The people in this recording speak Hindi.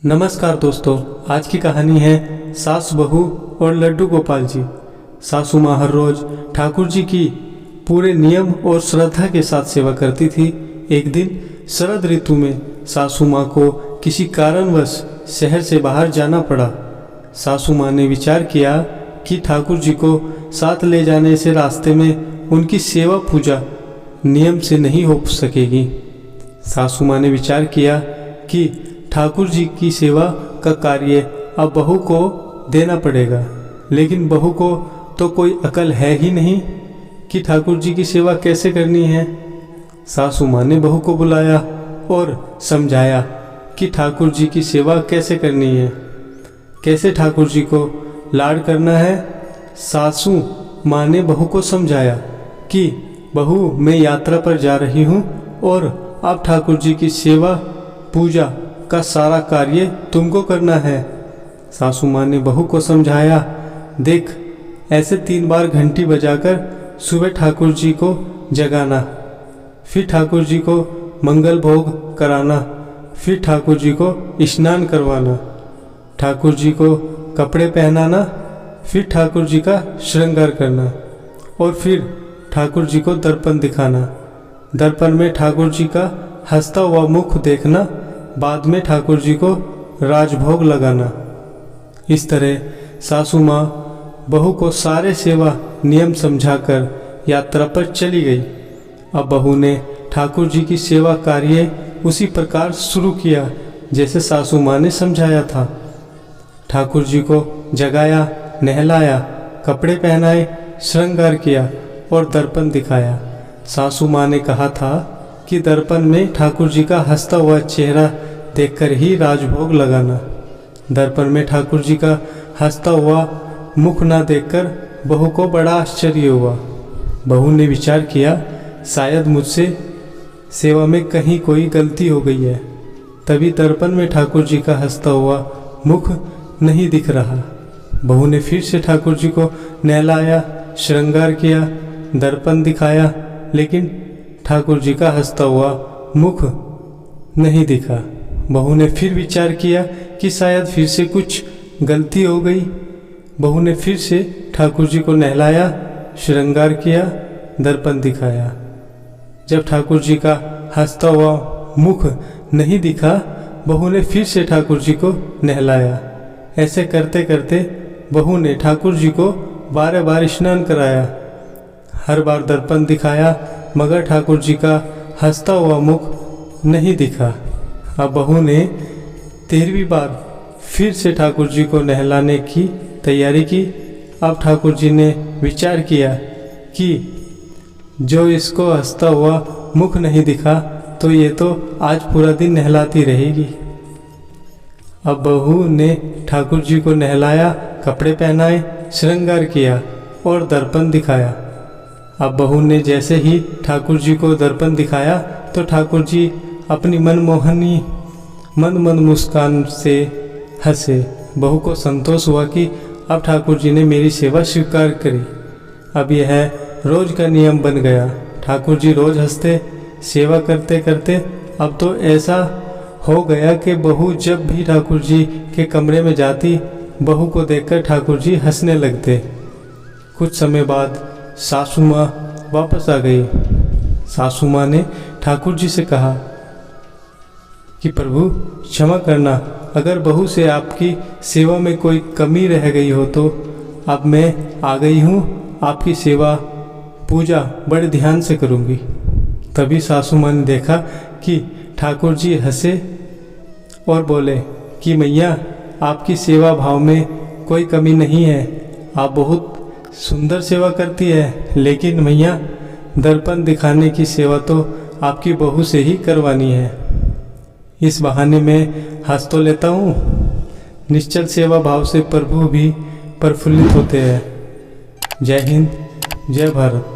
नमस्कार दोस्तों, आज की कहानी है सास बहू और लड्डू गोपाल जी। सासू माँ हर रोज ठाकुर जी की पूरे नियम और श्रद्धा के साथ सेवा करती थी। एक दिन शरद ऋतु में सासू माँ को किसी कारणवश शहर से बाहर जाना पड़ा। सासू माँ ने विचार किया कि ठाकुर जी को साथ ले जाने से रास्ते में उनकी सेवा पूजा नियम से नहीं हो सकेगी। सासू माँ ने विचार किया कि ठाकुर जी की सेवा का कार्य अब बहू को देना पड़ेगा, लेकिन बहू को तो कोई अकल है ही नहीं कि ठाकुर जी की सेवा कैसे करनी है। सासू माँ ने बहू को बुलाया और समझाया कि ठाकुर जी की सेवा कैसे करनी है, कैसे ठाकुर जी को लाड करना है। सासू माँ ने बहू को समझाया कि बहू, मैं यात्रा पर जा रही हूँ और अब ठाकुर जी की सेवा पूजा का सारा कार्य तुमको करना है। सासू माँ ने बहू को समझाया, देख, ऐसे 3 बार घंटी बजाकर सुबह ठाकुर जी को जगाना, फिर ठाकुर जी को मंगल भोग कराना, फिर ठाकुर जी को स्नान करवाना, ठाकुर जी को कपड़े पहनाना, फिर ठाकुर जी का श्रृंगार करना और फिर ठाकुर जी को दर्पण दिखाना। दर्पण में ठाकुर जी का हंसता हुआ मुख देखना, बाद में ठाकुर जी को राजभोग लगाना। इस तरह सासू माँ बहू को सारे सेवा नियम समझाकर यात्रा पर चली गई। अब बहू ने ठाकुर जी की सेवा कार्य उसी प्रकार शुरू किया जैसे सासू माँ ने समझाया था। ठाकुर जी को जगाया, नहलाया, कपड़े पहनाए, श्रृंगार किया और दर्पण दिखाया। सासू माँ ने कहा था कि दर्पण में ठाकुर जी का हंसता हुआ चेहरा देखकर ही राजभोग लगाना। दर्पण में ठाकुर जी का हंसता हुआ मुख न देखकर बहू को बड़ा आश्चर्य हुआ। बहू ने विचार किया, शायद मुझसे सेवा में कहीं कोई गलती हो गई है, तभी दर्पण में ठाकुर जी का हंसता हुआ मुख नहीं दिख रहा। बहू ने फिर से ठाकुर जी को नहलाया, श्रृंगार किया, दर्पण दिखाया, लेकिन ठाकुर जी का हंसता हुआ मुख नहीं दिखा। बहू ने फिर विचार किया कि शायद फिर से कुछ गलती हो गई। बहू ने फिर से ठाकुर जी को नहलाया, श्रृंगार किया, दर्पण दिखाया। जब ठाकुर जी का हंसता हुआ मुख नहीं दिखा, बहू ने फिर से ठाकुर जी को नहलाया। ऐसे करते करते बहू ने ठाकुर जी को 12 बार स्नान कराया। हर बार दर्पण दिखाया, मगर ठाकुर जी का हंसता हुआ मुख नहीं दिखा। अब बहू ने 13वीं बार फिर से ठाकुर जी को नहलाने की तैयारी की। अब ठाकुर जी ने विचार किया कि जो इसको हंसता हुआ मुख नहीं दिखा, तो ये तो आज पूरा दिन नहलाती रहेगी। अब बहू ने ठाकुर जी को नहलाया, कपड़े पहनाए, श्रृंगार किया और दर्पण दिखाया। अब बहू ने जैसे ही ठाकुर जी को दर्पण दिखाया तो ठाकुर जी अपनी मनमोहनी मंद मुस्कान से हंसे। बहू को संतोष हुआ कि अब ठाकुर जी ने मेरी सेवा स्वीकार करी। अब यह रोज का नियम बन गया। ठाकुर जी रोज हंसते, सेवा करते करते अब तो ऐसा हो गया कि बहू जब भी ठाकुर जी के कमरे में जाती, बहू को देखकर ठाकुर जी हंसने लगते। कुछ समय बाद सासू माँ वापस आ गई। सासू माँ ने ठाकुर जी से कहा कि प्रभु, क्षमा करना, अगर बहू से आपकी सेवा में कोई कमी रह गई हो तो अब मैं आ गई हूँ, आपकी सेवा पूजा बड़े ध्यान से करूँगी। तभी सासू माँ ने देखा कि ठाकुर जी हंसे और बोले कि मैया, आपकी सेवा भाव में कोई कमी नहीं है, आप बहुत सुंदर सेवा करती है, लेकिन मैया, दर्पण दिखाने की सेवा तो आपकी बहू से ही करवानी है। इस बहाने में हंस तो लेता हूँ। निश्चल सेवा भाव से प्रभु भी प्रफुल्लित होते हैं। जय हिंद, जय भारत।